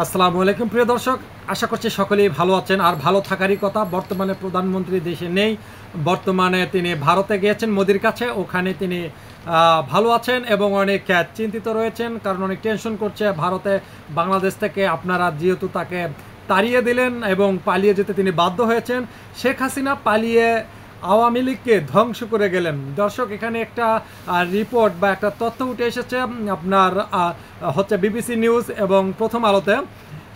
আসসালামু আলাইকুম প্রিয় দর্শক, আশা করছি সকলেই ভালো আছেন। আর ভালো থাকারই কথা। বর্তমানে প্রধানমন্ত্রী দেশে নেই, বর্তমানে তিনি ভারতে গিয়েছেন মোদির কাছে। ওখানে তিনি ভালো আছেন এবং অনেক চিন্তিত রয়েছেন, কারণ অনেক টেনশন করছে ভারতে বাংলাদেশ থেকে। আপনারা যেহেতু তাকে তাড়িয়ে দিলেন এবং পালিয়ে যেতে তিনি বাধ্য হয়েছেন। শেখ হাসিনা পালিয়ে আওয়ামী লীগকে ধ্বংস করে গেলেন। দর্শক, এখানে একটা রিপোর্ট বা একটা তথ্য উঠে এসেছে আপনার হচ্ছে বিবিসি নিউজ এবং প্রথম আলোতে।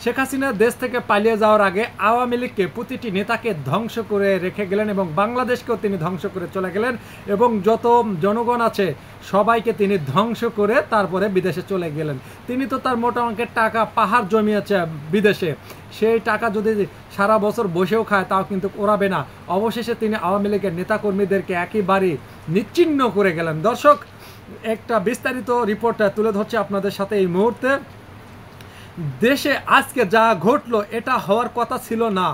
শেখ হাসিনা দেশ থেকে পালিয়ে যাওয়ার আগে আওয়ামী লীগকে প্রতিটি নেতাকে ধ্বংস করে রেখে গেলেন এবং বাংলাদেশকেও তিনি ধ্বংস করে চলে গেলেন এবং যত জনগণ আছে সবাইকে তিনি ধ্বংস করে তারপরে বিদেশে চলে গেলেন। তিনি তো তার মোটা অঙ্কের টাকা পাহাড় জমিয়েছে বিদেশে, সেই টাকা যদি সারা বছর বসেও খায় তাও কিন্তু ওড়াবে না। অবশেষে তিনি আওয়ামী লীগের নেতাকর্মীদেরকে একেবারেই নিচ্ছিন্ন করে গেলেন। দর্শক, একটা বিস্তারিত রিপোর্ট তুলে ধরছে আপনাদের সাথে এই মুহূর্তে। দেশে আজকে যা ঘটলো এটা হওয়ার কথা ছিল না।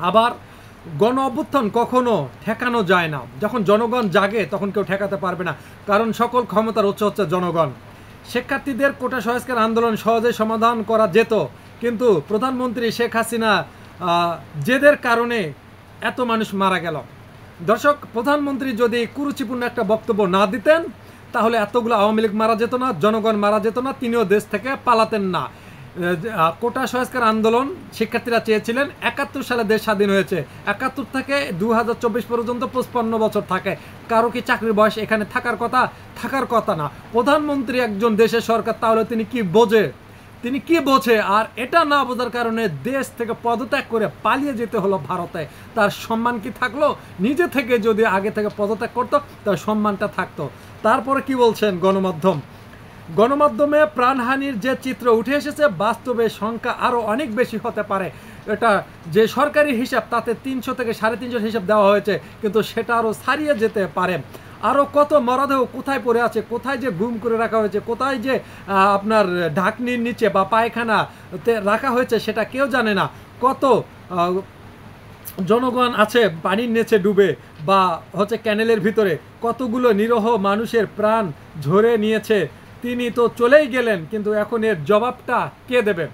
আবার গণ অভ্যুত্থান কখনো ঠেকানো যায় না। যখন জনগণ জাগে তখন কেউ ঠেকাতে পারবে না, কারণ সকল ক্ষমতার উৎস হচ্ছে জনগণ। শিক্ষার্থীদের কোটা সংস্কার আন্দোলন সহজে সমাধান করা যেত, কিন্তু প্রধানমন্ত্রী শেখ হাসিনা জেদের কারণে এত মানুষ মারা গেল। দর্শক, প্রধানমন্ত্রী যদি কুরুচিপূর্ণ একটা বক্তব্য না দিতেন তাহলে এতগুলো আওয়ামী লীগ মারা যেত না, জনগণ মারা যেত না, তিনিও দেশ থেকে পালাতেন না। কোটা সংস্কার আন্দোলন শিক্ষার্থীরা চেয়েছিলেন। 71 সালে দেশ স্বাধীন হয়েছে, 71 থেকে 2024 পর্যন্ত 55 বছর থাকে। কারো কি চাকরির বয়স এখানে থাকার কথা? থাকার কথা না। প্রধানমন্ত্রী একজন দেশের সরকার, তাহলে তিনি কি বোঝে? তিনি কি বোঝে? আর এটা না বোঝার কারণে দেশ থেকে পদত্যাগ করে পালিয়ে যেতে হলো ভারতে। তার সম্মান কি থাকলো? নিজে থেকে যদি আগে থেকে পদত্যাগ করতো তার সম্মানটা থাকতো। তারপরে কি বলছেন গণমাধ্যমে প্রাণহানির যে চিত্র উঠে এসেছে, বাস্তবে সংখ্যা আরও অনেক বেশি হতে পারে। এটা যে সরকারি হিসাব তাতে 300 থেকে 350 হিসাব দেওয়া হয়েছে, কিন্তু সেটা আরও ছাড়িয়ে যেতে পারে। আরও কত মরদেহ কোথায় পড়ে আছে, কোথায় যে গুম করে রাখা হয়েছে, কোথায় যে আপনার ঢাকনির নিচে বা পায়খানাতে রাখা হয়েছে সেটা কেউ জানে না। কত জনগণ আছে পানির নিচে ডুবে বা হচ্ছে ক্যানেলের ভিতরে, কতগুলো নিরহ মানুষের প্রাণ ঝরে নিয়েছে। তিনি তো চলেই গেলেন, কিন্তু এখন এর জবাবটা কে দেবে?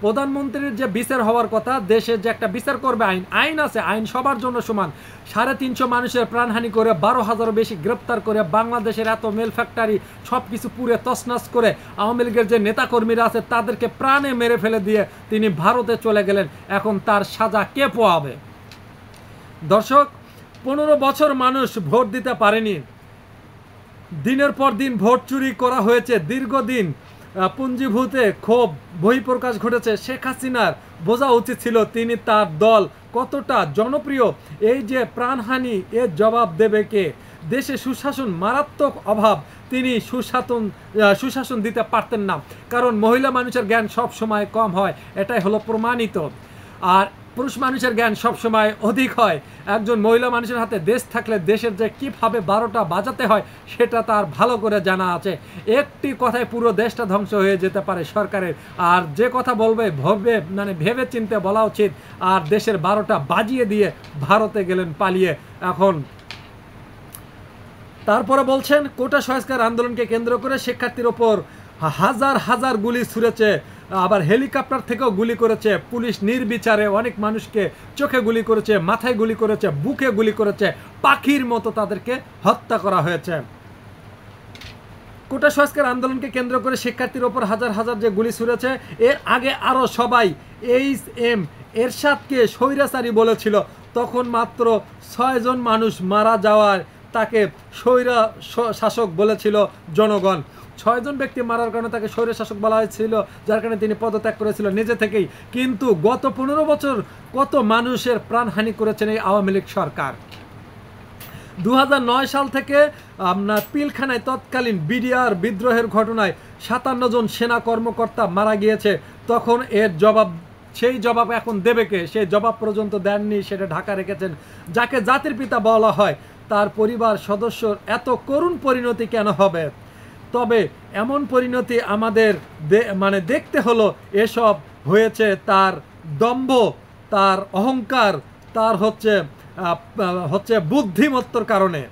প্রধানমন্ত্রীর যে বিচার হওয়ার কথা, দেশের যে একটা বিচার করবে আইন আছে, আইন সবার জন্য সমান। 350 মানুষের প্রাণহানি করে 12,000 বেশি গ্রেপ্তার করে বাংলাদেশের এত মেল ফ্যাক্টরি সব কিছু পুড়ে তছনছ করে আওয়ামী লীগের যে নেতাকর্মীরা আছে তাদেরকে প্রাণে মেরে ফেলে দিয়ে তিনি ভারতে চলে গেলেন। এখন তার সাজা কে পোয়াবে? দর্শক, 15 বছর মানুষ ভোট দিতে পারেনি। দিনের পর দিন ভোট চুরি করা হয়েছে। দীর্ঘদিন পুঞ্জীভূতে ক্ষোভ বহিঃপ্রকাশ ঘটেছে। শেখ হাসিনার বোঝা উচিত ছিল তিনি তার দল কতটা জনপ্রিয়। এই যে প্রাণহানি, এর জবাব দেবে কে? দেশে সুশাসন মারাত্মক অভাব। তিনি সুশাসন দিতে পারতেন না, কারণ মহিলা মানুষের জ্ঞান সব সময় কম হয়, এটাই হলো প্রমাণিত। আর পুরুষ মানুষের জ্ঞান সবসময় অধিক হয়। একজন মহিলা মানুষের হাতে দেশ থাকলে দেশের যে কীভাবে 12টা বাজাতে হয় সেটা তার ভালো করে জানা আছে। একটি কথায় পুরো দেশটা ধ্বংস হয়ে যেতে পারে সরকারের। আর যে কথা বলবে ভেবে চিন্তে বলা উচিত। আর দেশের 12টা বাজিয়ে দিয়ে ভারতে গেলেন পালিয়ে। এখন তারপরে বলছেন কোটা সংস্কার আন্দোলনকে কেন্দ্র করে শিক্ষার্থীর ওপর হাজার হাজার গুলি ছুঁড়েছে, আবার হেলিকপ্টার থেকেও গুলি করেছে। পুলিশ নির্বিচারে অনেক মানুষকে চোখে গুলি করেছে, মাথায় গুলি করেছে, বুকে গুলি করেছে। পাখির মতো তাদেরকে হত্যা করা হয়েছে। কোটা সংস্কার আন্দোলনকে কেন্দ্র করে শিক্ষার্থীর ওপর হাজার হাজার যে গুলি ছুঁড়েছে, এর আগে আরও সবাই এইচ.এম. এরশাদকে স্বৈরাচারী বলেছিল। তখন মাত্র 6 জন মানুষ মারা যাওয়ায় তাকে স্বৈরা শাসক বলেছিল জনগণ। 6 জন ব্যক্তি মারার কারণে তাকে স্বৈর শাসক বলা হয়েছিল, যার কারণে তিনি পদত্যাগ করেছিল নিজে থেকেই। কিন্তু গত 15 বছর কত মানুষের প্রাণহানি করেছেন এই আওয়ামী লীগ সরকার। 2009 সাল থেকে আপনার পিলখানায় তৎকালীন বিডিআর বিদ্রোহের ঘটনায় 57 জন সেনা কর্মকর্তা মারা গিয়েছে। তখন এর সেই জবাব এখন দেবে কে? সেই জবাব পর্যন্ত দেননি, সেটা ঢাকা রেখেছেন। যাকে জাতির পিতা বলা হয় তার পরিবার সদস্যর এত করুণ পরিণতি কেন হবে? তবে এমন পরিণতি আমাদের দেখতে হলো। এসব হয়েছে তার দম্ভ, তার অহংকার, তার হচ্ছে বুদ্ধিমত্তার কারণে।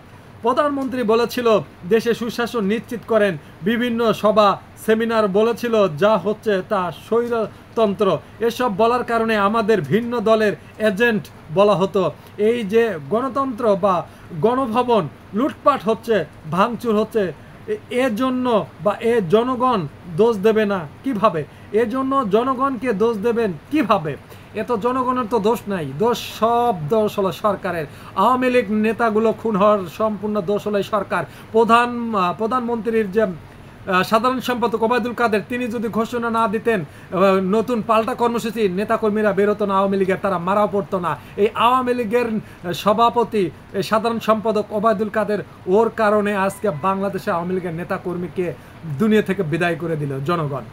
প্রধানমন্ত্রী বলেছিল দেশে সুশাসন নিশ্চিত করেন, বিভিন্ন সভা সেমিনার বলেছিল যা হচ্ছে তা স্বৈরতন্ত্র। এসব বলার কারণে আমাদের ভিন্ন দলের এজেন্ট বলা হতো। এই যে গণতন্ত্র বা গণভবন লুটপাট হচ্ছে, ভাঙচুর হচ্ছে, এর জন্য বা জনগণ দোষ দেবে না কিভাবে? এজন্য জনগণকে দোষ দেবেন কিভাবে? এ তো জনগণের তো দোষ নাই, সব দোষ হলো সরকারের। আওয়ামী লীগ নেতাগুলো খুন হওয়ার সম্পূর্ণ দোষ হলো সরকার। প্রধানমন্ত্রীর যে সাধারণ সম্পাদক ওবায়দুল কাদের, তিনি যদি ঘোষণা না দিতেন, নতুন পাল্টা কর্মসূচি, নেতাকর্মীরা বেরোতো না আওয়ামী লীগের, তারা মারাও পড়তো না। এই আওয়ামী লীগের সভাপতি, সাধারণ সম্পাদক ওবায়দুল কাদের, ওর কারণে আজকে বাংলাদেশে আওয়ামী লীগের নেতাকর্মীকে দুনিয়া থেকে বিদায় করে দিল জনগণ।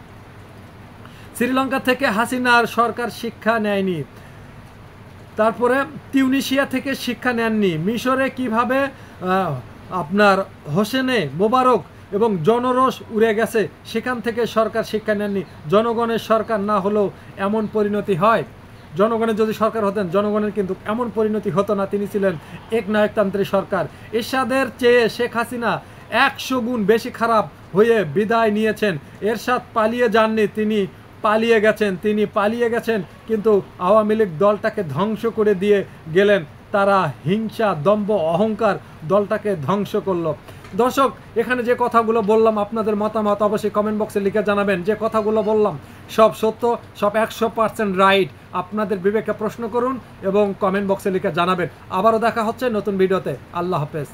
শ্রীলঙ্কা থেকে হাসিনার সরকার শিক্ষা নেয়নি, তারপরে তিউনিশিয়া থেকে শিক্ষা নেননি, মিশরে কিভাবে আপনার হোসেনে মোবারক এবং জনরোষ উড়ে গেছে, সেখান থেকে সরকার শিক্ষা নেননি। জনগণের সরকার না হলেও এমন পরিণতি হয়। জনগণের যদি সরকার হতেন, জনগণের কিন্তু এমন পরিণতি হতো না। তিনি ছিলেন একনায়কতান্ত্রিক সরকার। এরশাদের চেয়ে শেখ হাসিনা 100 গুণ বেশি খারাপ হয়ে বিদায় নিয়েছেন। এরশাদ পালিয়ে যাননি, তিনি পালিয়ে গেছেন কিন্তু আওয়ামী লীগ দলটাকে ধ্বংস করে দিয়ে গেলেন। তারা হিংসা, দম্ভ, অহংকার দলটাকে ধ্বংস করলো। দর্শক, এখানে যে কথাগুলো বললাম, আপনাদের মতামত অবশ্যই কমেন্ট বক্সে লিখে জানাবেন। যে কথাগুলো বললাম সব সত্য, সব 100% রাইট। আপনাদের বিবেকে প্রশ্ন করুন এবং কমেন্ট বক্সে লিখে জানাবেন। আবারও দেখা হচ্ছে নতুন ভিডিওতে। আল্লাহ হাফেজ।